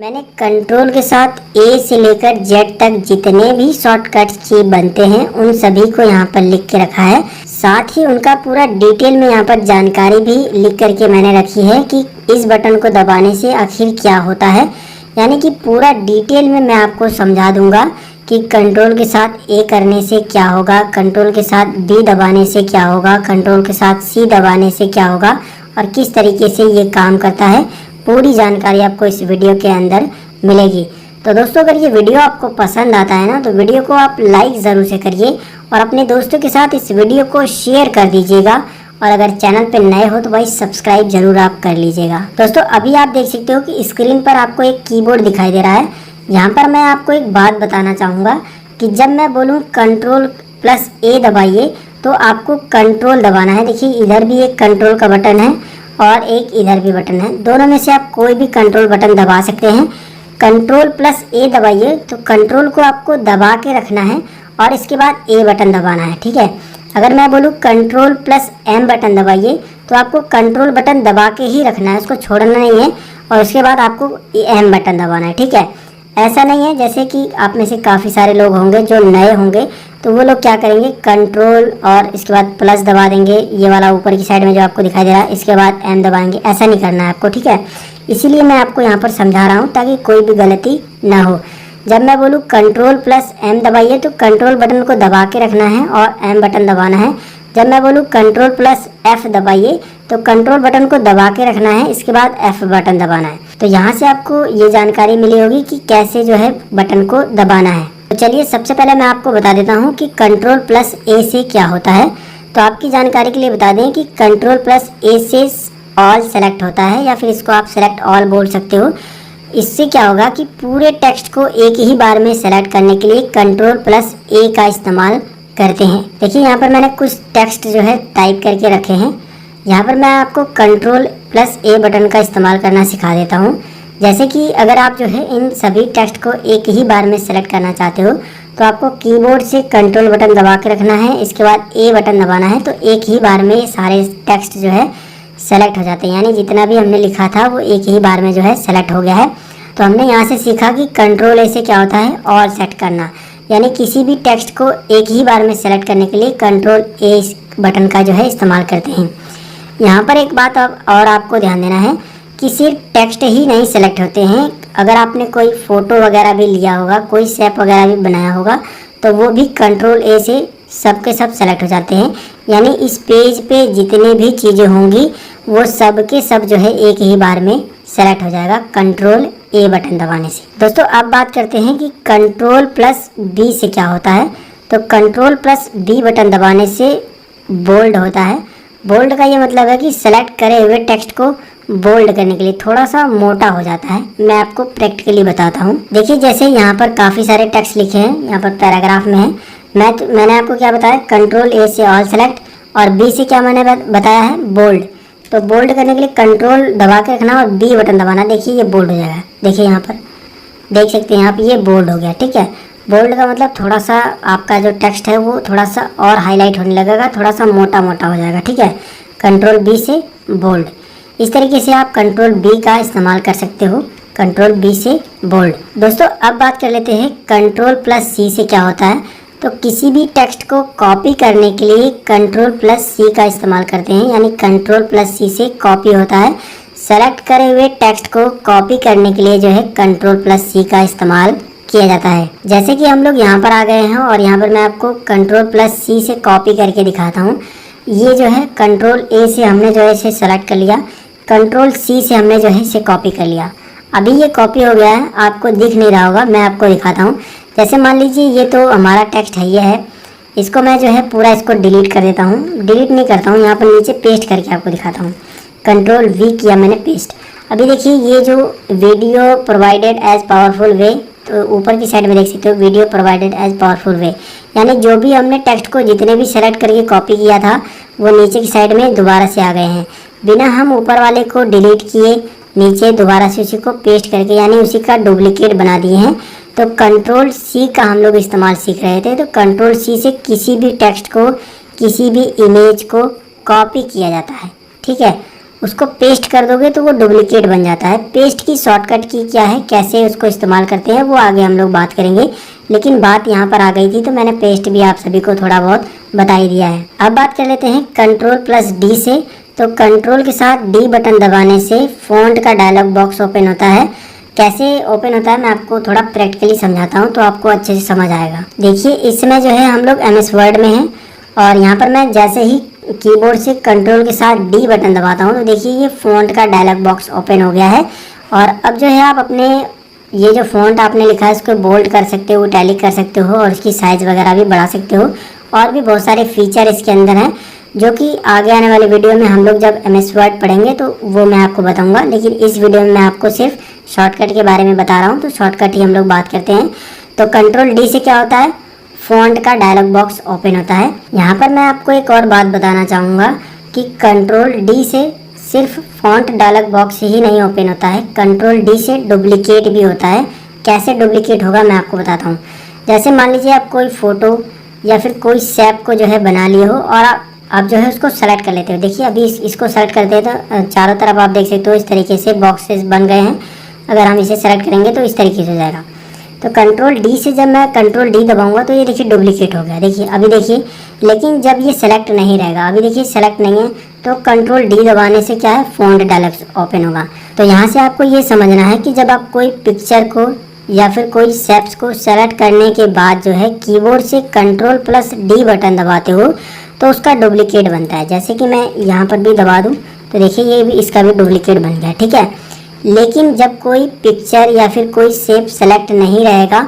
मैंने कंट्रोल के साथ ए से लेकर जेड तक जितने भी शॉर्टकट की बनते हैं उन सभी को यहाँ पर लिख के रखा है। साथ ही उनका पूरा डिटेल में यहाँ पर जानकारी भी लिख करके मैंने रखी है कि इस बटन को दबाने से आखिर क्या होता है। यानी कि पूरा डिटेल में मैं आपको समझा दूंगा कि कंट्रोल के साथ ए करने से क्या होगा, कंट्रोल के साथ बी दबाने से क्या होगा, कंट्रोल के साथ सी दबाने से क्या होगा और किस तरीके से ये काम करता है। पूरी जानकारी आपको इस वीडियो के अंदर मिलेगी। तो दोस्तों, अगर ये वीडियो आपको पसंद आता है ना तो वीडियो को आप लाइक ज़रूर से करिए और अपने दोस्तों के साथ इस वीडियो को शेयर कर दीजिएगा। और अगर चैनल पर नए हो तो भाई सब्सक्राइब जरूर आप कर लीजिएगा। दोस्तों, अभी आप देख सकते हो कि स्क्रीन पर आपको एक कीबोर्ड दिखाई दे रहा है। यहाँ पर मैं आपको एक बात बताना चाहूँगा कि जब मैं बोलूँ कंट्रोल प्लस ए दबाइए तो आपको कंट्रोल दबाना है। देखिए, इधर भी एक कंट्रोल का बटन है और एक इधर भी बटन है। दोनों में से आप कोई भी कंट्रोल बटन दबा सकते हैं। कंट्रोल प्लस ए दबाइए तो कंट्रोल को आपको दबा के रखना है और इसके बाद ए बटन दबाना है, ठीक है। अगर मैं बोलूँ कंट्रोल प्लस एम बटन दबाइए तो आपको कंट्रोल बटन दबा के ही रखना है, उसको छोड़ना नहीं है और उसके बाद आपको एम बटन दबाना है, ठीक है। ऐसा नहीं है जैसे कि आप में से काफ़ी सारे लोग होंगे जो नए होंगे तो वो लोग क्या करेंगे, कंट्रोल और इसके बाद प्लस दबा देंगे, ये वाला ऊपर की साइड में जो आपको दिखाई दे रहा है, इसके बाद एम दबाएंगे। ऐसा नहीं करना है आपको, ठीक है। इसीलिए मैं आपको यहाँ पर समझा रहा हूँ ताकि कोई भी गलती ना हो। जब मैं बोलूँ कंट्रोल प्लस एम दबाइए तो कंट्रोल बटन को दबा के रखना है और एम बटन दबाना है। जब मैं बोलूँ कंट्रोल प्लस एफ दबाइए तो कंट्रोल बटन को दबा के रखना है, इसके बाद एफ बटन दबाना है। तो यहाँ से आपको ये जानकारी मिली होगी कि कैसे जो है बटन को दबाना है। तो चलिए, सबसे पहले मैं आपको बता देता हूँ कि कंट्रोल प्लस ए से क्या होता है। तो आपकी जानकारी के लिए बता दें कि कंट्रोल प्लस ए से ऑल सेलेक्ट होता है या फिर इसको आप सेलेक्ट ऑल बोल सकते हो। इससे क्या होगा कि पूरे टेक्स्ट को एक ही बार में सेलेक्ट करने के लिए कंट्रोल प्लस ए का इस्तेमाल करते हैं। देखिए, यहाँ पर मैंने कुछ टेक्स्ट जो है टाइप करके रखे हैं। यहाँ पर मैं आपको कंट्रोल प्लस ए बटन का इस्तेमाल करना सिखा देता हूँ। जैसे कि अगर आप जो है इन सभी टेक्स्ट को एक ही बार में सेलेक्ट करना चाहते हो तो आपको कीबोर्ड से कंट्रोल बटन दबा के रखना है, इसके बाद ए बटन दबाना है। तो एक ही बार में सारे टेक्स्ट जो है सेलेक्ट हो जाते हैं, यानी जितना भी हमने लिखा था वो एक ही बार में जो है सेलेक्ट हो गया है। तो हमने यहाँ से सीखा कि कंट्रोल ए से क्या होता है, ऑल सेट करना, यानी किसी भी टेक्स्ट को एक ही बार में सेलेक्ट करने के लिए कंट्रोल ए बटन का जो है इस्तेमाल करते हैं। यहाँ पर एक बात और आपको ध्यान देना है कि सिर्फ टेक्स्ट ही नहीं सेलेक्ट होते हैं। अगर आपने कोई फ़ोटो वगैरह भी लिया होगा, कोई शेप वगैरह भी बनाया होगा तो वो भी कंट्रोल ए से सब के सब सेलेक्ट हो जाते हैं। यानी इस पेज पे जितनी भी चीज़ें होंगी वो सब के सब जो है एक ही बार में सेलेक्ट हो जाएगा कंट्रोल ए बटन दबाने से। दोस्तों, अब बात करते हैं कि कंट्रोल प्लस बी से क्या होता है। तो कंट्रोल प्लस बी बटन दबाने से बोल्ड होता है। बोल्ड का ये मतलब है कि सेलेक्ट करे हुए टेक्स्ट को बोल्ड करने के लिए थोड़ा सा मोटा हो जाता है। मैं आपको प्रैक्टिकली बताता हूँ। देखिए, जैसे यहाँ पर काफ़ी सारे टेक्स्ट लिखे हैं, यहाँ पर पैराग्राफ में है। मैंने आपको क्या बताया, कंट्रोल ए से ऑल सेलेक्ट और बी से क्या मैंने बताया है, बोल्ड। तो बोल्ड करने के लिए कंट्रोल दबा के रखना और बी बटन दबाना। देखिए, ये बोल्ड हो जाएगा। देखिए, यहाँ पर देख सकते हैं आप, ये बोल्ड हो गया, ठीक है। बोल्ड का मतलब थोड़ा सा आपका जो टेक्स्ट है वो थोड़ा सा और हाईलाइट होने लगेगा, थोड़ा सा मोटा मोटा हो जाएगा, ठीक है। कंट्रोल बी से बोल्ड। इस तरीके से आप कंट्रोल बी का इस्तेमाल कर सकते हो, कंट्रोल बी से बोल्ड। दोस्तों, अब बात कर लेते हैं कंट्रोल प्लस सी से क्या होता है। तो किसी भी टेक्स्ट को कॉपी करने के लिए कंट्रोल प्लस सी का इस्तेमाल करते हैं, यानी कंट्रोल प्लस सी से कॉपी होता है। सेलेक्ट करे हुए टेक्स्ट को कॉपी करने के लिए जो है कंट्रोल प्लस सी का इस्तेमाल किया जाता है। जैसे कि हम लोग यहाँ पर आ गए हैं और यहाँ पर मैं आपको कंट्रोल प्लस सी से कॉपी करके दिखाता हूँ। ये जो है कंट्रोल ए से हमने जो है इसे सेलेक्ट कर लिया, कंट्रोल सी से हमने जो है इसे कॉपी कर लिया। अभी ये कॉपी हो गया है, आपको दिख नहीं रहा होगा, मैं आपको दिखाता हूँ। जैसे मान लीजिए ये तो हमारा टेक्स्ट है, ये है, इसको मैं जो है पूरा इसको डिलीट कर देता हूँ। डिलीट नहीं करता हूँ, यहाँ पर नीचे पेस्ट करके आपको दिखाता हूँ। कंट्रोल वी किया मैंने, पेस्ट। अभी देखिए, ये जो video provided as powerful way, तो ऊपर की साइड में देख सकते हो video provided as powerful way, यानी जो भी हमने टेक्स्ट को जितने भी सेलेक्ट करके कॉपी किया था वो नीचे की साइड में दोबारा से आ गए हैं, बिना हम ऊपर वाले को डिलीट किए नीचे दोबारा से उसी को पेस्ट करके, यानी उसी का डुप्लीकेट बना दिए हैं। तो कंट्रोल सी का हम लोग इस्तेमाल सीख रहे थे। तो कंट्रोल सी से किसी भी टेक्स्ट को, किसी भी इमेज को कॉपी किया जाता है, ठीक है। उसको पेस्ट कर दोगे तो वो डुप्लीकेट बन जाता है। पेस्ट की शॉर्टकट की क्या है, कैसे उसको इस्तेमाल करते हैं, वो आगे हम लोग बात करेंगे। लेकिन बात यहाँ पर आ गई थी तो मैंने पेस्ट भी आप सभी को थोड़ा बहुत बता ही दिया है। अब बात कर लेते हैं Ctrl+D से। तो कंट्रोल के साथ D बटन दबाने से फ़ॉन्ट का डायलॉग बॉक्स ओपन होता है। कैसे ओपन होता है मैं आपको थोड़ा प्रैक्टिकली समझाता हूँ तो आपको अच्छे से समझ आएगा। देखिए इस समय जो है हम लोग MS वर्ड में हैं और यहाँ पर मैं जैसे ही कीबोर्ड से कंट्रोल के साथ D बटन दबाता हूँ तो देखिए ये फ़ॉन्ट का डायलॉग बॉक्स ओपन हो गया है। और अब जो है आप अपने ये जो फ़ॉन्ट आपने लिखा है इसको बोल्ड कर सकते हो, इटैलिक कर सकते हो और इसकी साइज़ वगैरह भी बढ़ा सकते हो। और भी बहुत सारे फीचर इसके अंदर हैं जो कि आगे आने वाले वीडियो में हम लोग जब MS वर्ड पढ़ेंगे तो वो मैं आपको बताऊंगा। लेकिन इस वीडियो में मैं आपको सिर्फ शॉर्टकट के बारे में बता रहा हूँ, तो शॉर्टकट ही हम लोग बात करते हैं। तो Ctrl+D से क्या होता है, फ़ॉन्ट का डायलॉग बॉक्स ओपन होता है। यहाँ पर मैं आपको एक और बात बताना चाहूँगा कि Ctrl+D से सिर्फ फ़ॉन्ट डायलॉग बॉक्स ही नहीं ओपन होता है, Ctrl+D से डुप्लीकेट भी होता है। कैसे डुप्लीकेट होगा मैं आपको बताता हूँ। जैसे मान लीजिए आप कोई फ़ोटो या फिर कोई शेप को जो है बना लिए हो और आप जो है उसको सेलेक्ट कर लेते हो। देखिए अभी इसको सेलेक्ट करते हैं तो चारों तरफ आप देख सकते हो इस तरीके से बॉक्सेस बन गए हैं। अगर हम इसे सेलेक्ट करेंगे तो इस तरीके से हो जाएगा। तो Ctrl+D से जब मैं Ctrl+D दबाऊंगा तो ये देखिए डुप्लीकेट हो गया। देखिए अभी देखिए, लेकिन जब ये सेलेक्ट नहीं रहेगा, अभी देखिए सेलेक्ट नहीं है तो Ctrl+D दबाने से क्या है, फ़ॉन्ट डायलॉग ओपन होगा। तो यहाँ से आपको ये समझना है कि जब आप कोई पिक्चर को या फिर कोई शेप्स को सेलेक्ट करने के बाद जो है कीबोर्ड से Ctrl+D बटन दबाते हो तो उसका डुप्लीकेट बनता है। जैसे कि मैं यहाँ पर भी दबा दूँ तो देखिए ये भी इसका भी डुप्लीकेट बन गया, ठीक है। लेकिन जब कोई पिक्चर या फिर कोई शेप सेलेक्ट नहीं रहेगा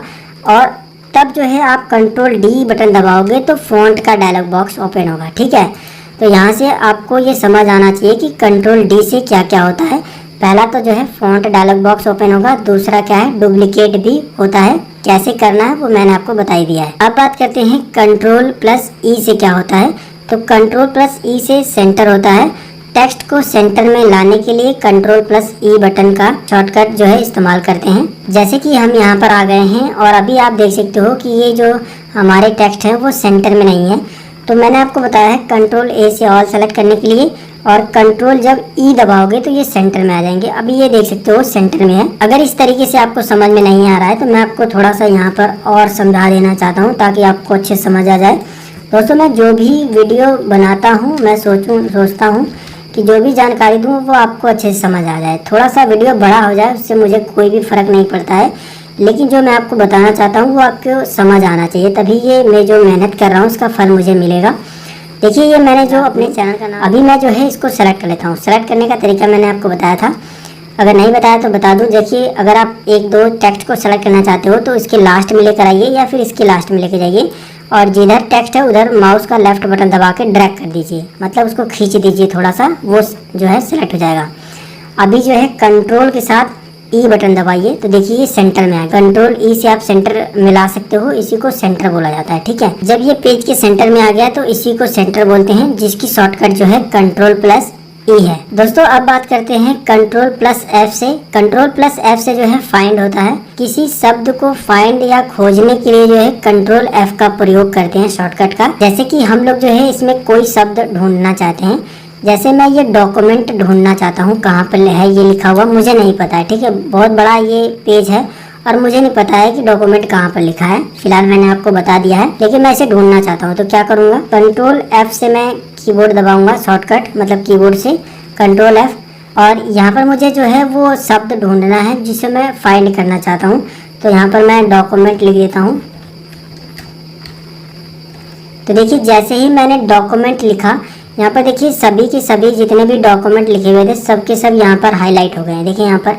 और तब जो है आप Ctrl+D बटन दबाओगे तो फ़ॉन्ट का डायलॉग बॉक्स ओपन होगा, ठीक है। तो यहाँ से आपको ये समझ आना चाहिए कि Ctrl+D से क्या क्या होता है। पहला तो जो है फ़ॉन्ट डायलॉग बॉक्स ओपन होगा, दूसरा क्या है, डुप्लीकेट भी होता है। कैसे करना है वो मैंने आपको बता ही दिया है। अब बात करते हैं Ctrl+E से क्या होता है। तो Ctrl+E से सेंटर होता है। टेक्स्ट को सेंटर में लाने के लिए Ctrl+E बटन का शॉर्टकट जो है इस्तेमाल करते हैं। जैसे कि हम यहाँ पर आ गए हैं और अभी आप देख सकते हो कि ये जो हमारे टेक्स्ट है वो सेंटर में नहीं है। तो मैंने आपको बताया है Ctrl+A से ऑल सेलेक्ट करने के लिए और Ctrl जब E दबाओगे तो ये सेंटर में आ जाएंगे। अभी ये देख सकते हो सेंटर में है। अगर इस तरीके से आपको समझ में नहीं आ रहा है तो मैं आपको थोड़ा सा यहाँ पर और समझा देना चाहता हूँ ताकि आपको अच्छे समझ आ जाए। दोस्तों मैं जो भी वीडियो बनाता हूँ मैं सोचता हूँ कि जो भी जानकारी दूँ वो आपको अच्छे से समझ आ जाए। थोड़ा सा वीडियो बड़ा हो जाए उससे मुझे कोई भी फ़र्क नहीं पड़ता है, लेकिन जो मैं आपको बताना चाहता हूँ वो आपको समझ आना चाहिए, तभी ये मैं जो मेहनत कर रहा हूँ उसका फल मुझे मिलेगा। देखिए ये मैंने जो अपने चैनल का नाम अभी मैं जो है इसको सेलेक्ट कर लेता हूँ। सेलेक्ट करने का तरीका मैंने आपको बताया था, अगर नहीं बताया तो बता दूँ। देखिए अगर आप एक दो टेक्स्ट को सेलेक्ट करना चाहते हो तो इसके लास्ट में लेकर आइए या फिर इसके लास्ट में लेकर जाइए और जिधर टेक्स्ट है उधर माउस का लेफ्ट बटन दबा के ड्रैग कर दीजिए, मतलब उसको खींच दीजिए थोड़ा सा, वो जो है सेलेक्ट हो जाएगा। अभी जो है कंट्रोल के साथ E बटन दबाइए तो देखिए ये सेंटर में आ गया। Ctrl+E से आप सेंटर मिला सकते हो, इसी को सेंटर बोला जाता है, ठीक है। जब ये पेज के सेंटर में आ गया तो इसी को सेंटर बोलते हैं, जिसकी शॉर्टकट जो है Ctrl+E है। दोस्तों अब बात करते हैं Ctrl+F से। Ctrl+F से जो है फाइंड होता है। किसी शब्द को फाइंड या खोजने के लिए जो है Ctrl+F का प्रयोग करते हैं शॉर्टकट का। जैसे कि हम लोग जो है इसमें कोई शब्द ढूंढना चाहते हैं, जैसे मैं ये डॉक्यूमेंट ढूंढना चाहता हूँ, कहाँ पर है ये लिखा हुआ मुझे नहीं पता है, ठीक है। बहुत बड़ा ये पेज है और मुझे नहीं पता है कि डॉक्यूमेंट कहाँ पर लिखा है। फिलहाल मैंने आपको बता दिया है, लेकिन मैं इसे ढूंढना चाहता हूँ तो क्या करूँगा, Ctrl+F से मैं कीबोर्ड दबाऊंगा, शॉर्टकट मतलब कीबोर्ड से Ctrl+F, और यहाँ पर मुझे जो है वो शब्द ढूंढना है जिसे मैं फाइंड करना चाहता हूँ। तो यहाँ पर मैं डॉक्यूमेंट लिख देता हूँ। तो देखिए जैसे ही मैंने डॉक्यूमेंट लिखा, यहाँ पर देखिए सभी के सभी जितने भी डॉक्यूमेंट लिखे हुए थे सब के सब यहाँ पर हाईलाइट हो गए हैं। देखिए यहाँ पर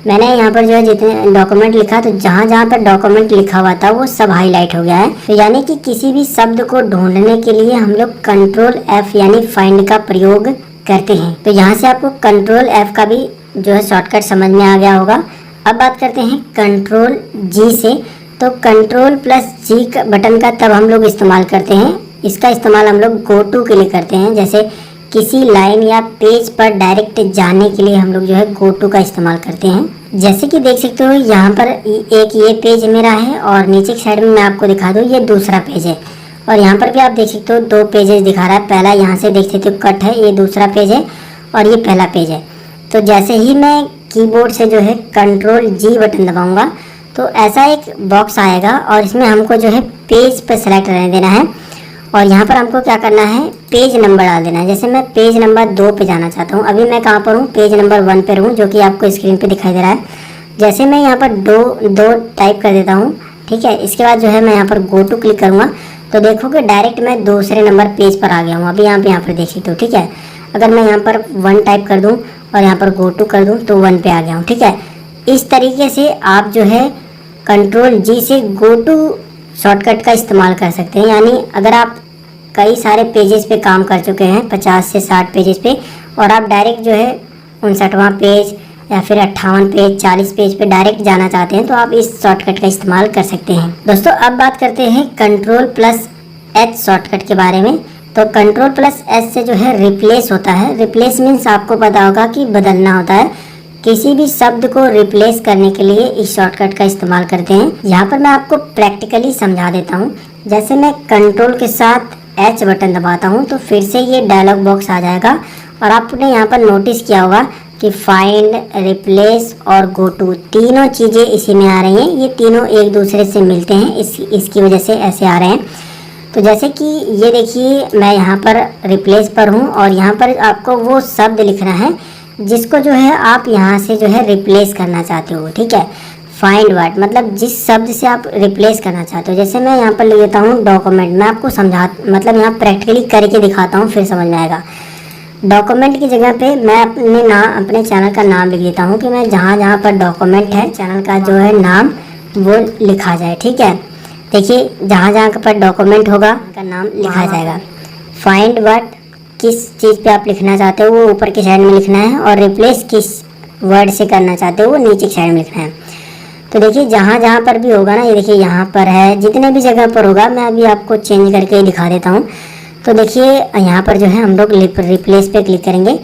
मैंने यहाँ पर जो है जितने डॉक्यूमेंट लिखा तो जहाँ जहाँ पर डॉक्यूमेंट लिखा हुआ था वो सब हाईलाइट हो गया है। तो यानी कि किसी भी शब्द को ढूंढने के लिए हम लोग Ctrl+F यानी फाइंड का प्रयोग करते हैं। तो यहाँ से आपको Ctrl+F का भी जो है शॉर्टकट समझ में आ गया होगा। अब बात करते हैं Ctrl+G से। तो Ctrl+G बटन का तब हम लोग इस्तेमाल करते हैं, इसका इस्तेमाल हम लोग गो टू के लिए करते हैं। जैसे किसी लाइन या पेज पर डायरेक्ट जाने के लिए हम लोग जो है गो टू का इस्तेमाल करते हैं। जैसे कि देख सकते हो यहाँ पर एक ये पेज मेरा है और नीचे की साइड में मैं आपको दिखा दूँ ये दूसरा पेज है, और यहाँ पर भी आप देख सकते हो दो पेजेस दिखा रहा है। पहला यहाँ से देख सकते हो कट है, ये दूसरा पेज है, और ये पहला पेज है। तो जैसे ही मैं कीबोर्ड से जो है Ctrl+G बटन दबाऊंगा तो ऐसा एक बॉक्स आएगा और इसमें हमको जो है पेज पर सेलेक्ट रहने देना है और यहाँ पर हमको क्या करना है, पेज नंबर डाल देना है। जैसे मैं पेज नंबर 2 पे जाना चाहता हूँ, अभी मैं कहाँ पर हूँ, पेज नंबर 1 पर हूँ, जो कि आपको स्क्रीन पे दिखाई दे रहा है। जैसे मैं यहाँ पर दो टाइप कर देता हूँ, ठीक है। इसके बाद जो है मैं यहाँ पर गो टू क्लिक करूँगा तो देखोगे डायरेक्ट मैं दूसरे नंबर पेज पर आ गया हूँ। अभी यहाँ पर देख सकते हो, ठीक है। अगर मैं यहाँ पर 1 टाइप कर दूँ और यहाँ पर गो टू कर दूँ तो 1 पे आ गया हूँ, ठीक है। इस तरीके से आप जो है Ctrl+G से गो टू शॉर्टकट का इस्तेमाल कर सकते हैं। यानी अगर आप कई सारे पेजेस पे काम कर चुके हैं, 50 से 60 पेजेस पे, और आप डायरेक्ट जो है 59वां पेज या फिर 58 पेज, 40 पेज पे डायरेक्ट जाना चाहते हैं तो आप इस शॉर्टकट का इस्तेमाल कर सकते हैं। दोस्तों अब बात करते हैं Ctrl+H शॉर्टकट के बारे में। तो Ctrl+H से जो है रिप्लेस होता है। रिप्लेस मीन्स आपको पता होगा कि बदलना होता है। किसी भी शब्द को रिप्लेस करने के लिए इस शॉर्टकट का इस्तेमाल करते हैं। यहाँ पर मैं आपको प्रैक्टिकली समझा देता हूँ। जैसे मैं कंट्रोल के साथ H बटन दबाता हूँ तो फिर से ये डायलॉग बॉक्स आ जाएगा और आपने यहाँ पर नोटिस किया होगा कि फाइंड, रिप्लेस और गो टू तीनों चीज़ें इसी में आ रही हैं। ये तीनों एक दूसरे से मिलते हैं, इसकी वजह से ऐसे आ रहे हैं। तो जैसे कि ये देखिए मैं यहाँ पर रिप्लेस पर हूँ और यहाँ पर आपको वो शब्द लिखना है जिसको जो है आप यहाँ से जो है रिप्लेस करना चाहते हो, ठीक है। फाइंड वर्ड मतलब जिस शब्द से आप रिप्लेस करना चाहते हो। जैसे मैं यहाँ पर लिख देता हूँ डॉक्यूमेंट। मैं आपको मतलब यहाँ प्रैक्टिकली करके दिखाता हूँ, फिर समझ में आएगा। डॉक्यूमेंट की जगह पे मैं अपने चैनल का नाम लिख देता हूँ कि मैं जहाँ पर डॉक्यूमेंट है चैनल का जो है नाम वो लिखा जाए, ठीक है। देखिए जहाँ पर डॉक्यूमेंट होगा का नाम लिखा जाएगा। फाइंड वर्ड किस चीज़ पे आप लिखना चाहते हो वो ऊपर की साइड में लिखना है और रिप्लेस किस वर्ड से करना चाहते हो वो नीचे की साइड में लिखना है। तो देखिए जहाँ पर भी होगा ना, ये देखिए यहाँ पर है, जितने भी जगह पर होगा मैं अभी आपको चेंज करके दिखा देता हूँ। तो देखिए यहाँ पर जो है हम लोग रिप्लेस पे क्लिक करेंगे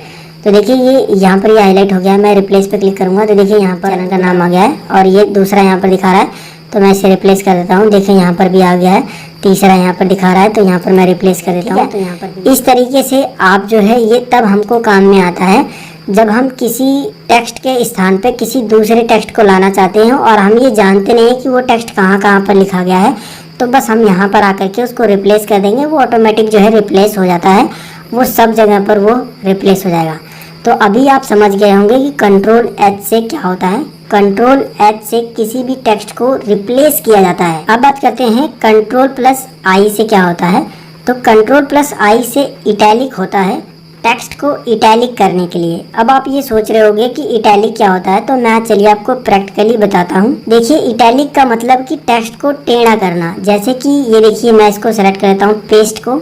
तो देखिए ये यहाँ पर ये हाईलाइट हो गया। मैं रिप्लेस पे क्लिक करूँगा तो देखिए यहाँ पर चैनल का नाम आ गया है और ये दूसरा यहाँ पर दिखा रहा है तो मैं इसे रिप्लेस कर देता हूँ। देखिए यहाँ पर भी आ गया है, तीसरा यहाँ पर दिखा रहा है तो यहाँ पर मैं रिप्लेस कर देता हूँ। तो यहाँ पर इस तरीके से आप जो है ये तब हमको काम में आता है जब हम किसी टेक्स्ट के स्थान पे किसी दूसरे टेक्स्ट को लाना चाहते हैं और हम ये जानते नहीं कि वो टेक्स्ट कहाँ पर लिखा गया है। तो बस हम यहाँ पर आकर के उसको रिप्लेस कर देंगे, वो ऑटोमेटिक जो है रिप्लेस हो जाता है, वो सब जगह पर वो रिप्लेस हो जाएगा। तो अभी आप समझ गए होंगे कि Ctrl+H से क्या होता है। Ctrl+H से किसी भी टेक्स्ट को रिप्लेस किया जाता है। अब बात करते हैं Ctrl+I से क्या होता है। तो Ctrl+I से इटैलिक होता है, टेक्स्ट को इटैलिक करने के लिए। अब आप ये सोच रहे होंगे कि इटैलिक क्या होता है, तो मैं चलिए आपको प्रैक्टिकली बताता हूँ। देखिए इटैलिक का मतलब कि टेक्स्ट को टेढ़ा करना। जैसे कि ये देखिए मैं इसको सेलेक्ट कर लेता हूँ, पेस्ट को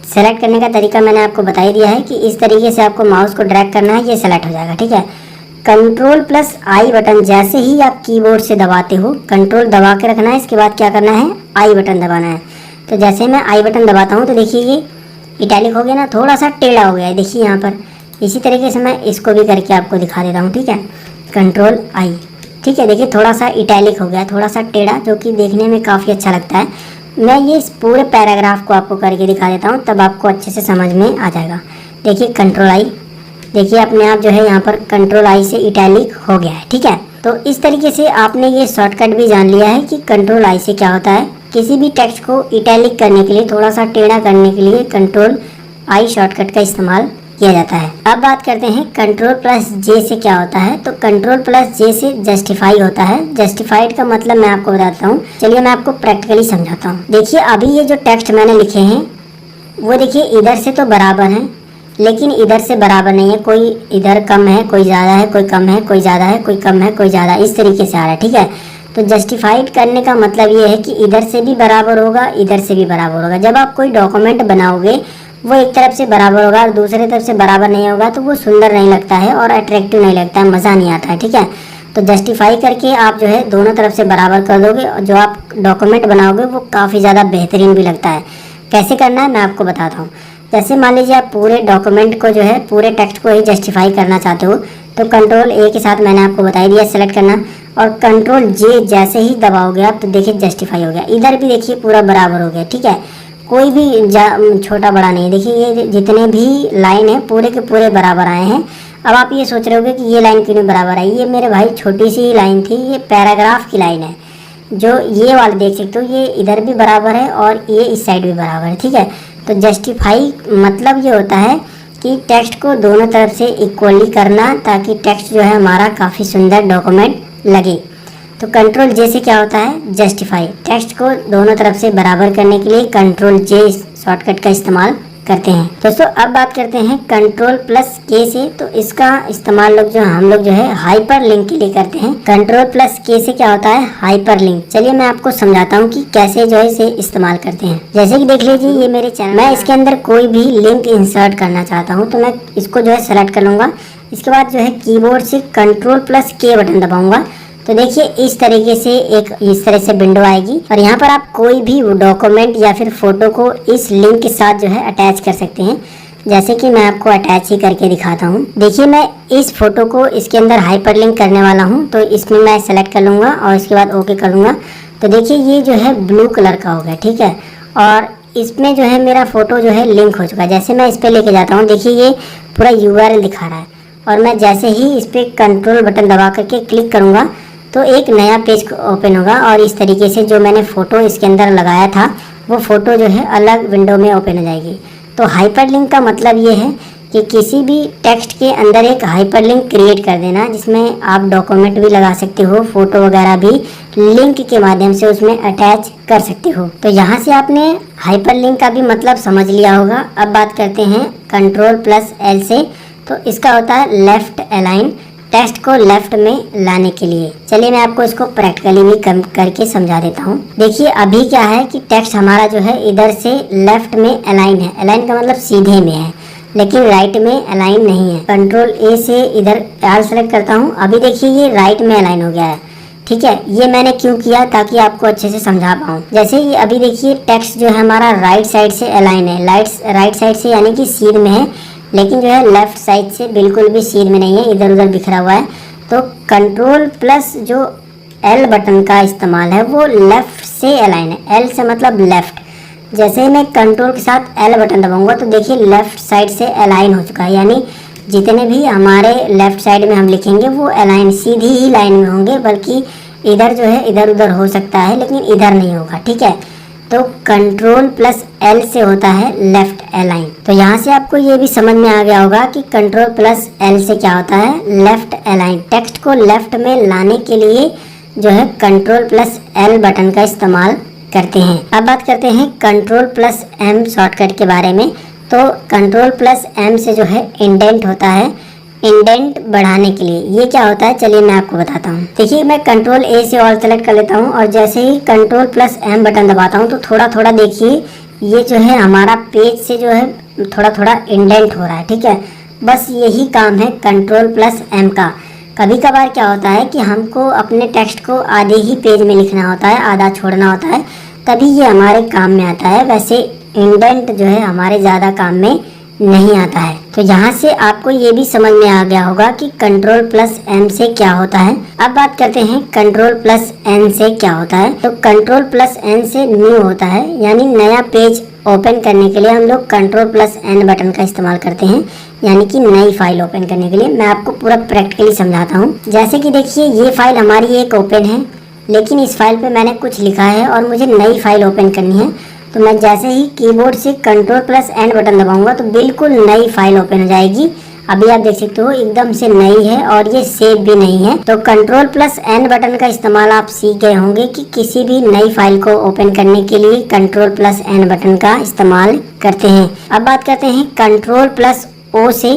सेलेक्ट करने का तरीका मैंने आपको बता ही दिया है कि इस तरीके से आपको माउस को ड्रैग करना है, ये सेलेक्ट हो जाएगा, ठीक है। Ctrl+I बटन जैसे ही आप कीबोर्ड से दबाते हो, कंट्रोल दबा के रखना है, इसके बाद क्या करना है, I बटन दबाना है। तो जैसे मैं I बटन दबाता हूँ तो देखिए ये इटैलिक हो गया ना, थोड़ा सा टेढ़ा हो गया है, देखिए यहाँ पर। इसी तरीके से मैं इसको भी करके आपको दिखा देता हूँ, ठीक है। Ctrl+I, ठीक है। देखिए थोड़ा सा इटैलिक हो गया, थोड़ा सा टेढ़ा, जो कि देखने में काफ़ी अच्छा लगता है। मैं ये इस पूरे पैराग्राफ को आपको करके दिखा देता हूँ, तब आपको अच्छे से समझ में आ जाएगा। देखिए Ctrl+I, देखिए अपने आप जो है यहाँ पर Ctrl+I से इटैलिक हो गया है, ठीक है। तो इस तरीके से आपने ये शॉर्टकट भी जान लिया है कि Ctrl+I से क्या होता है। किसी भी टेक्स्ट को इटैलिक करने के लिए, थोड़ा सा टेढ़ा करने के लिए Ctrl+I शॉर्टकट का इस्तेमाल किया जाता है। अब बात करते हैं Ctrl+J से क्या होता है। तो Ctrl+J से जस्टिफाई होता है। जस्टिफाइड का मतलब मैं आपको बताता हूँ, चलिए मैं आपको प्रैक्टिकली समझाता हूँ। देखिए अभी ये जो टेक्स्ट मैंने लिखे हैं वो देखिए इधर से तो बराबर हैं, लेकिन इधर से बराबर नहीं है। कोई इधर कम है, कोई ज़्यादा है, कोई कम है, कोई ज़्यादा है, कोई कम है, कोई ज़्यादा, इस तरीके से आ रहा है, ठीक है। तो जस्टिफाइड करने का मतलब ये है कि इधर से भी बराबर होगा, इधर से भी बराबर होगा। जब आप कोई डॉक्यूमेंट बनाओगे वो एक तरफ से बराबर होगा और दूसरे तरफ से बराबर नहीं होगा तो वो सुंदर नहीं लगता है और अट्रैक्टिव नहीं लगता है, मज़ा नहीं आता है, ठीक है। तो जस्टिफाई करके आप जो है दोनों तरफ से बराबर कर दोगे और जो आप डॉक्यूमेंट बनाओगे वो काफ़ी ज़्यादा बेहतरीन भी लगता है। कैसे करना है मैं आपको बताता हूँ। जैसे मान लीजिए आप पूरे डॉक्यूमेंट को जो है, पूरे टेक्स्ट को ही जस्टिफाई करना चाहते हो तो Ctrl+A के साथ मैंने आपको बता दिया सेलेक्ट करना, और Ctrl+J जैसे ही दबाओगे आप तो देखिए जस्टिफाई हो गया। इधर भी देखिए पूरा बराबर हो गया, ठीक है। कोई भी छोटा बड़ा नहीं। देखिए ये जितने भी लाइन है पूरे के पूरे बराबर आए हैं। अब आप ये सोच रहे होगे कि ये लाइन क्यों नहीं बराबर आई। ये मेरे भाई छोटी सी लाइन थी, ये पैराग्राफ की लाइन है। जो ये वाला देख सकते हो, ये इधर भी बराबर है और ये इस साइड भी बराबर है, ठीक है। तो जस्टिफाई मतलब ये होता है कि टेक्स्ट को दोनों तरफ से इक्वली करना, ताकि टेक्स्ट जो है हमारा काफ़ी सुंदर डॉक्यूमेंट लगे। तो कंट्रोल जे से क्या होता है, जस्टिफाई। टेक्स्ट को दोनों तरफ से बराबर करने के लिए कंट्रोल जे शॉर्टकट का इस्तेमाल करते हैं। दोस्तों अब बात करते हैं कंट्रोल प्लस के से। तो इसका इस्तेमाल हम लोग जो है हाइपर लिंक के लिए करते हैं। कंट्रोल प्लस के से क्या होता है, हाइपर लिंक। चलिए मैं आपको समझाता हूँ कि कैसे जो है इसे इस्तेमाल करते हैं। जैसे कि देख लीजिए ये मेरे चैनल, मैं इसके अंदर कोई भी लिंक इंसर्ट करना चाहता हूँ तो मैं इसको जो है सेलेक्ट कर लूंगा। इसके बाद जो है कीबोर्ड से कंट्रोल प्लस के बटन दबाऊंगा। तो देखिए इस तरीके से इस तरह से विंडो आएगी और यहाँ पर आप कोई भी डॉक्यूमेंट या फिर फोटो को इस लिंक के साथ जो है अटैच कर सकते हैं। जैसे कि मैं आपको अटैच ही करके दिखाता हूँ। देखिए मैं इस फोटो को इसके अंदर हाइपर लिंक करने वाला हूँ, तो इसमें मैं सेलेक्ट कर लूँगा और इसके बाद ओके कर लूँगा। तो देखिए ये जो है ब्लू कलर का हो गया, ठीक है। और इसमें जो है मेरा फोटो जो है लिंक हो चुका है। जैसे मैं इस पर लेके जाता हूँ, देखिए ये पूरा URL दिखा रहा है और मैं जैसे ही इस पर कंट्रोल बटन दबा करके क्लिक करूँगा तो एक नया पेज ओपन होगा और इस तरीके से जो मैंने फ़ोटो इसके अंदर लगाया था वो फ़ोटो जो है अलग विंडो में ओपन हो जाएगी। तो हाइपरलिंक का मतलब ये है कि किसी भी टेक्स्ट के अंदर एक हाइपरलिंक क्रिएट कर देना, जिसमें आप डॉक्यूमेंट भी लगा सकते हो, फ़ोटो वगैरह भी लिंक के माध्यम से उसमें अटैच कर सकते हो। तो यहाँ से आपने हाइपरलिंक का भी मतलब समझ लिया होगा। अब बात करते हैं कंट्रोल प्लस एल से। तो इसका होता है लेफ़्ट अलाइन, टेक्स्ट को लेफ्ट में लाने के लिए। चलिए मैं आपको इसको प्रैक्टिकली भी कम करके समझा देता हूँ। देखिए अभी क्या है कि टेक्स्ट हमारा जो है इधर से लेफ्ट में अलाइन है। अलाइन का मतलब सीधे में है, लेकिन राइट में अलाइन नहीं है। कंट्रोल ए से इधर आल सेलेक्ट करता हूँ। अभी देखिए ये राइट में अलाइन हो गया है, ठीक है। ये मैंने क्यों किया, ताकि आपको अच्छे से समझा पाऊँ। जैसे ये अभी देखिए टेक्स्ट जो है हमारा राइट साइड से अलाइन है, राइट साइड से यानी कि सीध में है, लेकिन जो है लेफ्ट साइड से बिल्कुल भी सीध में नहीं है, इधर उधर बिखरा हुआ है। तो कंट्रोल प्लस जो एल बटन का इस्तेमाल है वो लेफ्ट से अलाइन है। एल से मतलब लेफ्ट। जैसे ही मैं कंट्रोल के साथ एल बटन दबाऊंगा तो देखिए लेफ्ट साइड से अलाइन हो चुका है, यानी जितने भी हमारे लेफ्ट साइड में हम लिखेंगे वो अलाइन सीधी ही लाइन में होंगे, बल्कि इधर जो है इधर उधर हो सकता है लेकिन इधर नहीं होगा, ठीक है। तो कंट्रोल प्लस एल से होता है लेफ्ट अलाइन। तो यहाँ से आपको ये भी समझ में आ गया होगा कि कंट्रोल प्लस एल से क्या होता है, लेफ्ट अलाइन। टेक्स्ट को लेफ्ट में लाने के लिए जो है कंट्रोल प्लस एल बटन का इस्तेमाल करते हैं। अब बात करते हैं कंट्रोल प्लस एम शॉर्टकट के बारे में। तो कंट्रोल प्लस एम से जो है इंडेंट होता है, इंडेंट बढ़ाने के लिए। ये क्या होता है, चलिए मैं आपको बताता हूँ। देखिए मैं कंट्रोल ए से ऑल सेलेक्ट कर लेता हूँ और जैसे ही कंट्रोल प्लस एम बटन दबाता हूँ तो थोड़ा थोड़ा देखिए ये जो है हमारा पेज से जो है थोड़ा थोड़ा इंडेंट हो रहा है, ठीक है। बस यही काम है कंट्रोल प्लस एम का। कभी कभार क्या होता है कि हमको अपने टेक्स्ट को आधे ही पेज में लिखना होता है, आधा छोड़ना होता है, तभी ये हमारे काम में आता है। वैसे इंडेंट जो है हमारे ज़्यादा काम में नहीं आता है। तो यहाँ से आपको ये भी समझ में आ गया होगा कि कंट्रोल प्लस एम से क्या होता है। अब बात करते हैं कंट्रोल प्लस एन से क्या होता है। तो कंट्रोल प्लस एन से न्यू होता है, यानी नया पेज ओपन करने के लिए हम लोग कंट्रोल प्लस एन बटन का इस्तेमाल करते हैं, यानी कि नई फाइल ओपन करने के लिए। मैं आपको पूरा प्रैक्टिकली समझाता हूँ। जैसे कि देखिए ये फाइल हमारी एक ओपन है, लेकिन इस फाइल पे मैंने कुछ लिखा है और मुझे नई फाइल ओपन करनी है। तो मैं जैसे ही कीबोर्ड से कंट्रोल प्लस एन बटन दबाऊंगा तो बिल्कुल नई फाइल ओपन हो जाएगी। अभी आप देख सकते हो एकदम से नई है और ये सेव भी नहीं है। तो कंट्रोल प्लस एन बटन का इस्तेमाल आप सीख गए होंगे कि किसी भी नई फाइल को ओपन करने के लिए कंट्रोल प्लस एन बटन का इस्तेमाल करते हैं। अब बात करते हैं कंट्रोल प्लस ओ से।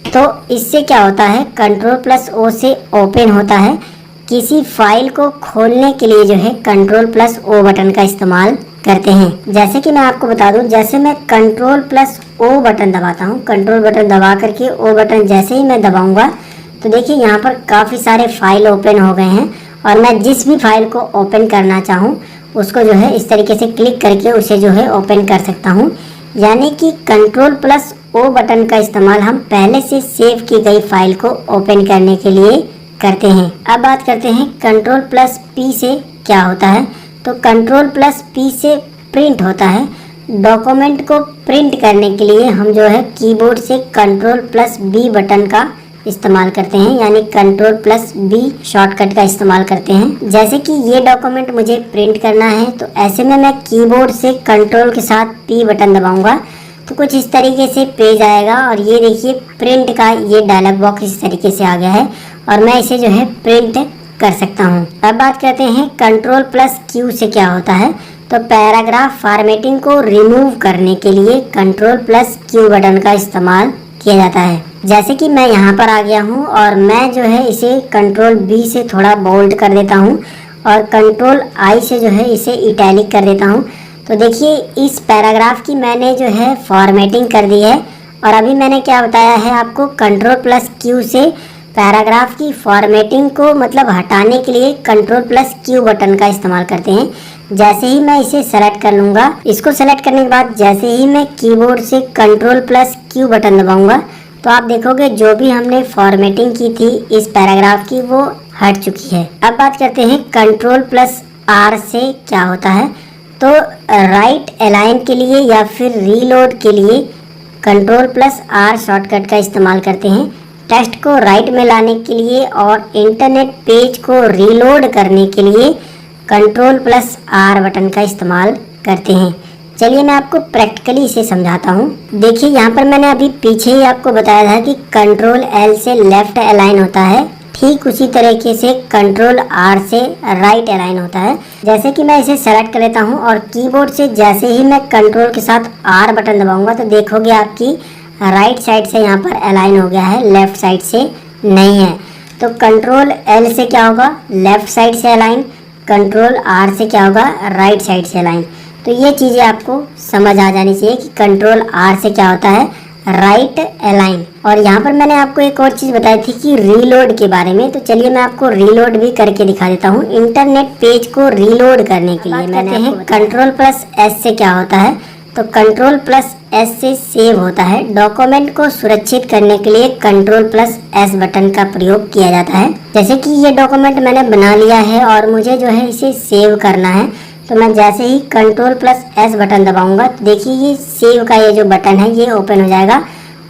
तो इससे क्या होता है, कंट्रोल प्लस ओ से ओपन होता है। किसी फाइल को खोलने के लिए जो है कंट्रोल प्लस ओ बटन का इस्तेमाल करते हैं। जैसे कि मैं आपको बता दूं, जैसे मैं कंट्रोल प्लस ओ बटन दबाता हूं, कंट्रोल बटन दबा करके ओ बटन जैसे ही मैं दबाऊंगा तो देखिए यहाँ पर काफ़ी सारे फाइल ओपन हो गए हैं और मैं जिस भी फाइल को ओपन करना चाहूँ उसको जो है इस तरीके से क्लिक करके उसे जो है ओपन कर सकता हूँ। यानी कि कंट्रोल प्लस ओ बटन का इस्तेमाल हम पहले से सेव की गई फाइल को ओपन करने के लिए करते हैं। अब बात करते हैं कंट्रोल प्लस पी से क्या होता है। तो कंट्रोल प्लस पी से प्रिंट होता है। डॉक्यूमेंट को प्रिंट करने के लिए हम जो है कीबोर्ड से Ctrl+B बटन का इस्तेमाल करते हैं, यानी Ctrl+B शॉर्टकट का इस्तेमाल करते हैं। जैसे कि ये डॉक्यूमेंट मुझे प्रिंट करना है तो ऐसे में मैं कीबोर्ड से कंट्रोल के साथ P बटन दबाऊंगा तो कुछ इस तरीके से पेज आएगा और ये देखिए प्रिंट का ये डायलॉग बॉक्स इस तरीके से आ गया है और मैं इसे जो है प्रिंट कर सकता हूँ। अब बात करते हैं Ctrl+Q से क्या होता है। तो पैराग्राफ फॉर्मेटिंग को रिमूव करने के लिए Ctrl+Q बटन का इस्तेमाल किया जाता है। जैसे कि मैं यहाँ पर आ गया हूँ और मैं जो है इसे Ctrl+B से थोड़ा बोल्ड कर देता हूँ और Ctrl+I से जो है इसे इटैलिक कर देता हूँ। तो देखिए इस पैराग्राफ की मैंने जो है फॉर्मेटिंग कर दी है और अभी मैंने क्या बताया है आपको, Ctrl+Q से पैराग्राफ की फॉर्मेटिंग को मतलब हटाने के लिए Ctrl+Q बटन का इस्तेमाल करते हैं। जैसे ही मैं इसे सेलेक्ट कर लूँगा, इसको सेलेक्ट करने के बाद जैसे ही मैं कीबोर्ड से Ctrl+Q बटन दबाऊंगा तो आप देखोगे जो भी हमने फॉर्मेटिंग की थी इस पैराग्राफ की वो हट चुकी है। अब बात करते हैं Ctrl+R से क्या होता है। तो राइट अलाइन के लिए या फिर रीलोड के लिए Ctrl+R शॉर्टकट का इस्तेमाल करते हैं। टेक्स्ट को राइट में लाने के लिए और इंटरनेट पेज को रीलोड करने के लिए Ctrl+R बटन का इस्तेमाल करते हैं। चलिए मैं आपको प्रैक्टिकली इसे समझाता हूँ। देखिए यहाँ पर मैंने अभी पीछे ही आपको बताया था कि Ctrl+L से लेफ्ट अलाइन होता है, ठीक उसी तरीके से Ctrl+R से राइट अलाइन होता है। जैसे कि मैं इसे सेलेक्ट कर लेता हूँ और कीबोर्ड से जैसे ही मैं कंट्रोल के साथ R बटन दबाऊंगा तो देखोगे आपकी राइट साइड से यहाँ पर अलाइन हो गया है, लेफ्ट साइड से नहीं है। तो Ctrl+L से क्या होगा, लेफ्ट साइड से अलाइन, Ctrl+R से क्या होगा, राइट साइड से अलाइन। तो ये चीज़ें आपको समझ आ जानी चाहिए कि Ctrl+R से क्या होता है, राइट अलाइन। और यहाँ पर मैंने आपको एक और चीज़ बताई थी कि रीलोड के बारे में, तो चलिए मैं आपको रीलोड भी करके दिखा देता हूँ। इंटरनेट पेज को रीलोड करने के लिए मैंने Ctrl+S से क्या होता है, तो Ctrl+S से सेव होता है। डॉक्यूमेंट को सुरक्षित करने के लिए Ctrl+S बटन का प्रयोग किया जाता है। जैसे कि ये डॉक्यूमेंट मैंने बना लिया है और मुझे जो है इसे सेव करना है, तो मैं जैसे ही Ctrl+S बटन दबाऊंगा तो देखिए ये सेव का ये जो बटन है ये ओपन हो जाएगा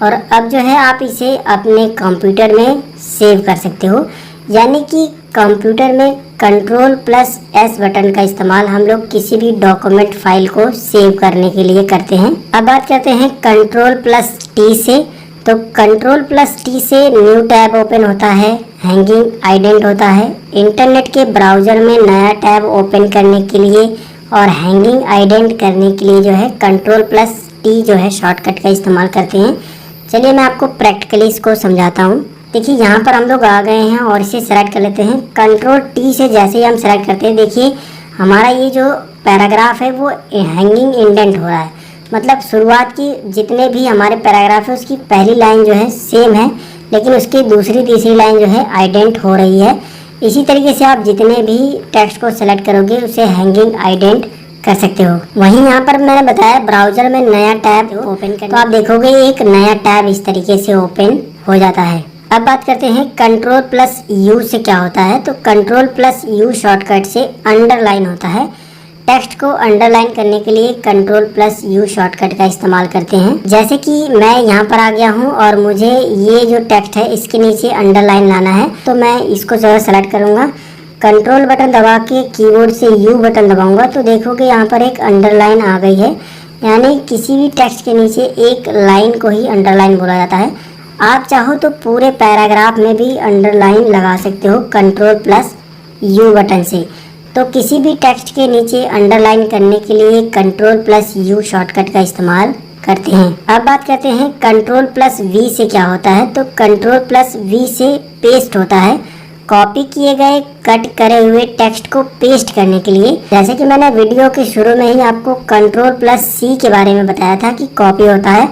और अब जो है आप इसे अपने कंप्यूटर में सेव कर सकते हो। यानी कि कंप्यूटर में Ctrl+S बटन का इस्तेमाल हम लोग किसी भी डॉक्यूमेंट फाइल को सेव करने के लिए करते हैं। अब बात करते हैं Ctrl+T से। तो Ctrl+T से न्यू टैब ओपन होता है, हैंगिंग आइडेंट होता है। इंटरनेट के ब्राउज़र में नया टैब ओपन करने के लिए और हैंगिंग आइडेंट करने के लिए जो है Ctrl+T जो है शॉर्टकट का इस्तेमाल करते हैं। चलिए मैं आपको प्रैक्टिकली इसको समझाता हूँ। देखिए यहाँ पर हम लोग आ गए हैं और इसे सेलेक्ट कर लेते हैं। Ctrl+T से जैसे ही हम सेलेक्ट करते हैं देखिए हमारा ये जो पैराग्राफ है वो हैंगिंग इंडेंट हो रहा है। मतलब शुरुआत की जितने भी हमारे पैराग्राफ है उसकी पहली लाइन जो है सेम है, लेकिन उसकी दूसरी तीसरी लाइन जो है आइडेंट हो रही है। इसी तरीके से आप जितने भी टेक्स्ट को सेलेक्ट करोगे उसे हैंगिंग आइडेंट कर सकते हो। वहीं यहाँ पर मैंने बताया ब्राउज़र में नया टैब ओपन करना, तो आप देखोगे एक नया टैब इस तरीके से ओपन हो जाता है। अब बात करते हैं Ctrl+U से क्या होता है। तो Ctrl+U शॉर्टकट से अंडरलाइन होता है। टेक्स्ट को अंडरलाइन करने के लिए Ctrl+U शॉर्टकट का इस्तेमाल करते हैं। जैसे कि मैं यहाँ पर आ गया हूँ और मुझे ये जो टेक्स्ट है इसके नीचे अंडरलाइन लाना है, तो मैं इसको जो है सेलेक्ट करूँगा, कंट्रोल बटन दबा के कीबोर्ड से U बटन दबाऊंगा तो देखोगे यहाँ पर एक अंडरलाइन आ गई है। यानी किसी भी टेक्स्ट के नीचे एक लाइन को ही अंडरलाइन बोला जाता है। आप चाहो तो पूरे पैराग्राफ में भी अंडरलाइन लगा सकते हो Ctrl+U बटन से। तो किसी भी टेक्स्ट के नीचे अंडरलाइन करने के लिए Ctrl+U शॉर्टकट का इस्तेमाल करते हैं। अब बात करते हैं Ctrl+V से क्या होता है। तो Ctrl+V से पेस्ट होता है। कॉपी किए गए कट करे हुए टेक्स्ट को पेस्ट करने के लिए, जैसे कि मैंने वीडियो के शुरू में ही आपको Ctrl+C के बारे में बताया था कि कॉपी होता है।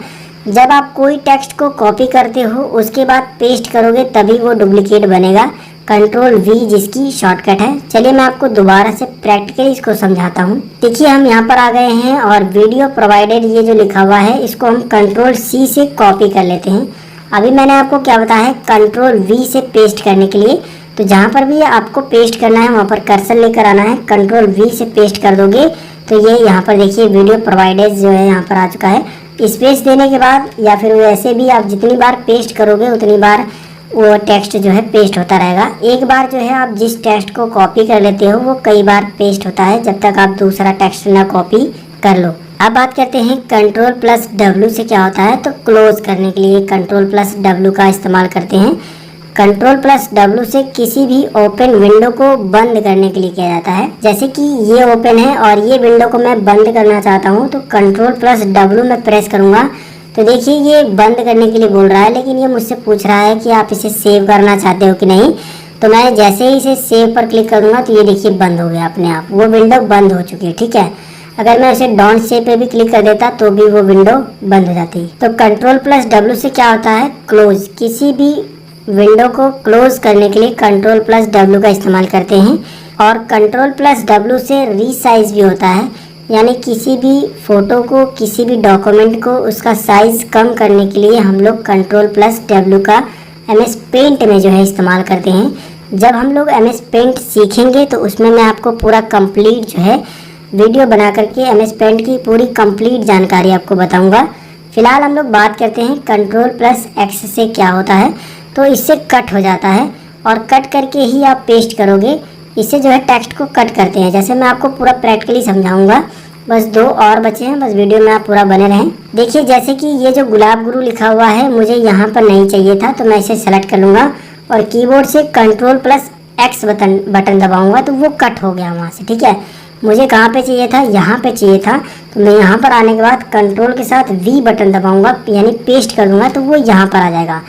जब आप कोई टेक्स्ट को कॉपी करते हो उसके बाद पेस्ट करोगे तभी वो डुप्लीकेट बनेगा। Ctrl+V जिसकी शॉर्टकट है। चलिए मैं आपको दोबारा से प्रैक्टिकली इसको समझाता हूँ। देखिए हम यहाँ पर आ गए हैं और वीडियो प्रोवाइडेड ये जो लिखा हुआ है इसको हम Ctrl+C से कॉपी कर लेते हैं। अभी मैंने आपको क्या बताया है Ctrl+V से पेस्ट करने के लिए। तो जहाँ पर भी आपको पेस्ट करना है वहाँ पर कर्सर लेकर आना है, Ctrl+V से पेस्ट कर दोगे तो ये यहाँ पर देखिए वीडियो प्रोवाइडेड जो है यहाँ पर आ चुका है। स्पेस देने के बाद या फिर वैसे भी आप जितनी बार पेस्ट करोगे उतनी बार वो टेक्स्ट जो है पेस्ट होता रहेगा। एक बार जो है आप जिस टेक्स्ट को कॉपी कर लेते हो वो कई बार पेस्ट होता है जब तक आप दूसरा टेक्स्ट ना कॉपी कर लो। अब बात करते हैं Ctrl+W से क्या होता है। तो क्लोज करने के लिए Ctrl+W का इस्तेमाल करते हैं। Ctrl+W से किसी भी ओपन विंडो को बंद करने के लिए किया जाता है। जैसे कि ये ओपन है और ये विंडो को मैं बंद करना चाहता हूँ तो Ctrl+W मैं प्रेस करूँगा तो देखिए ये बंद करने के लिए बोल रहा है, लेकिन ये मुझसे पूछ रहा है कि आप इसे सेव करना चाहते हो कि नहीं। तो मैं जैसे ही इसे सेव पर क्लिक करूँगा तो ये देखिए बंद हो गया अपने आप, वो विंडो बंद हो चुकी है। ठीक है, अगर मैं इसे डोंट सेव पे भी क्लिक कर देता तो भी वो विंडो बंद हो जाती। तो Ctrl+W से क्या होता है, क्लोज। किसी भी विंडो को क्लोज करने के लिए Ctrl+W का इस्तेमाल करते हैं। और Ctrl+W से रीसाइज भी होता है, यानी किसी भी फोटो को, किसी भी डॉक्यूमेंट को उसका साइज कम करने के लिए हम लोग Ctrl+W का MS पेंट में जो है इस्तेमाल करते हैं। जब हम लोग MS पेंट सीखेंगे तो उसमें मैं आपको पूरा कंप्लीट जो है वीडियो बना करके MS पेंट की पूरी कंप्लीट जानकारी आपको बताऊंगा। फिलहाल हम लोग बात करते हैं Ctrl+X से क्या होता है। तो इससे कट हो जाता है और कट करके ही आप पेस्ट करोगे। इससे जो है टेक्स्ट को कट करते हैं, जैसे मैं आपको पूरा प्रैक्टिकली समझाऊंगा। बस 2 और बचे हैं, बस वीडियो में आप पूरा बने रहें। देखिए जैसे कि ये जो गुलाब गुरु लिखा हुआ है मुझे यहाँ पर नहीं चाहिए था, तो मैं इसे सेलेक्ट कर लूँगा और कीबोर्ड से Ctrl+X बटन दबाऊंगा तो वो कट हो गया वहाँ से। ठीक है, मुझे कहाँ पे चाहिए था, यहाँ पे चाहिए था। तो मैं यहाँ पर आने के बाद कंट्रोल के साथ V बटन दबाऊंगा, यानी पेस्ट कर दूंगा तो वो यहाँ पर आ जाएगा।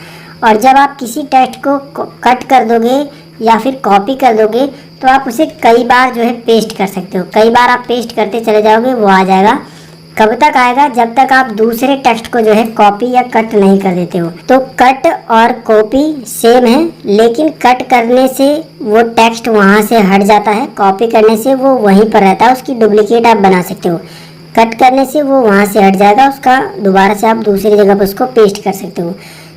और जब आप किसी टेक्स्ट को कट कर दोगे या फिर कॉपी कर दोगे तो आप उसे कई बार जो है पेस्ट कर सकते हो। कई बार आप पेस्ट करते चले जाओगे, वो आ जाएगा। कब तक आएगा, जब तक आप दूसरे टेक्स्ट को जो है कॉपी या कट नहीं कर देते हो। तो कट और कॉपी सेम है, लेकिन कट करने से वो टेक्स्ट वहाँ से हट जाता है, कॉपी करने से वो वहीं पर रहता है, उसकी डुप्लीकेट आप बना सकते हो। कट करने से वो वहाँ से हट जाएगा, उसका दोबारा से आप दूसरी जगह पर उसको पेस्ट कर सकते हो।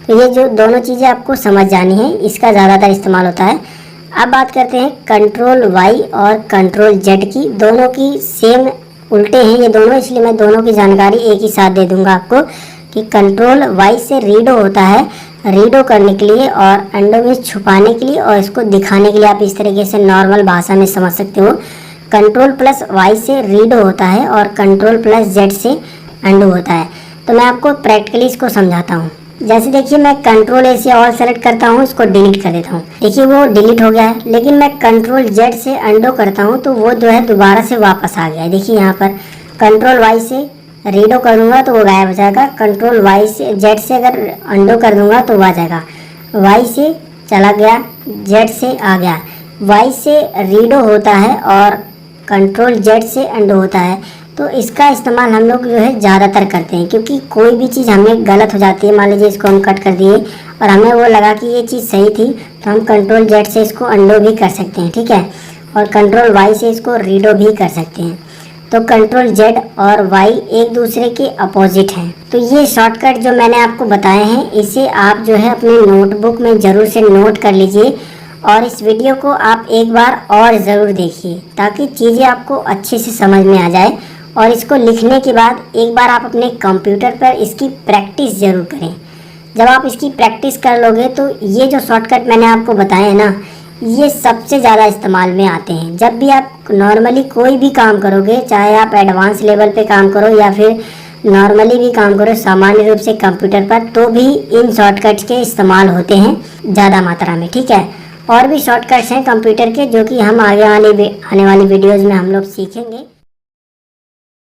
तो ये जो दोनों चीज़ें आपको समझ जानी है, इसका ज़्यादातर इस्तेमाल होता है। अब बात करते हैं Ctrl+Y और Ctrl+Z की। दोनों की सेम उल्टे हैं ये दोनों, इसलिए मैं दोनों की जानकारी एक ही साथ दे दूंगा आपको कि Ctrl+Y से रीडो होता है, रीडो करने के लिए और अंडो में छुपाने के लिए, और इसको दिखाने के लिए आप इस तरीके से नॉर्मल भाषा में समझ सकते हो। Ctrl+Y से रीडो होता है और Ctrl+Z से अंडो होता है। तो मैं आपको प्रैक्टिकली इसको समझाता हूँ। जैसे देखिए मैं Ctrl+A से ऑल सेलेक्ट करता हूँ, इसको डिलीट कर देता हूँ। देखिए वो डिलीट हो गया है, लेकिन मैं Ctrl+Z से अंडो करता हूँ तो वो जो है दोबारा से वापस आ गया है। देखिए यहाँ पर Ctrl+Y से रीडो करूँगा तो वो गायब हो जाएगा। Ctrl+Y से Z से अगर अंडो कर दूंगा तो वो आ जाएगा। Y से चला गया, Z से आ गया। Y से रीडो होता है और Ctrl+Z से अंडो होता है। तो इसका इस्तेमाल हम लोग जो है ज़्यादातर करते हैं, क्योंकि कोई भी चीज़ हमें गलत हो जाती है। मान लीजिए इसको हम कट कर दिए और हमें वो लगा कि ये चीज़ सही थी, तो हम Ctrl+Z से इसको अंडो भी कर सकते हैं। ठीक है, और Ctrl+Y से इसको रीडो भी कर सकते हैं। तो Ctrl+Z और Y एक दूसरे के अपोजिट हैं। तो ये शॉर्टकट जो मैंने आपको बताए हैं, इसे आप जो है अपने नोटबुक में ज़रूर से नोट कर लीजिए और इस वीडियो को आप एक बार और ज़रूर देखिए, ताकि चीज़ें आपको अच्छे से समझ में आ जाए। और इसको लिखने के बाद एक बार आप अपने कंप्यूटर पर इसकी प्रैक्टिस ज़रूर करें। जब आप इसकी प्रैक्टिस कर लोगे तो ये जो शॉर्टकट मैंने आपको बताए हैं ना, ये सबसे ज़्यादा इस्तेमाल में आते हैं। जब भी आप नॉर्मली कोई भी काम करोगे, चाहे आप एडवांस लेवल पे काम करो या फिर नॉर्मली भी काम करो सामान्य रूप से कंप्यूटर पर, तो भी इन शॉर्टकट्स के इस्तेमाल होते हैं ज़्यादा मात्रा में। ठीक है, और भी शॉर्टकट्स हैं कंप्यूटर के जो कि हम आने वाली वीडियोज़ में हम लोग सीखेंगे।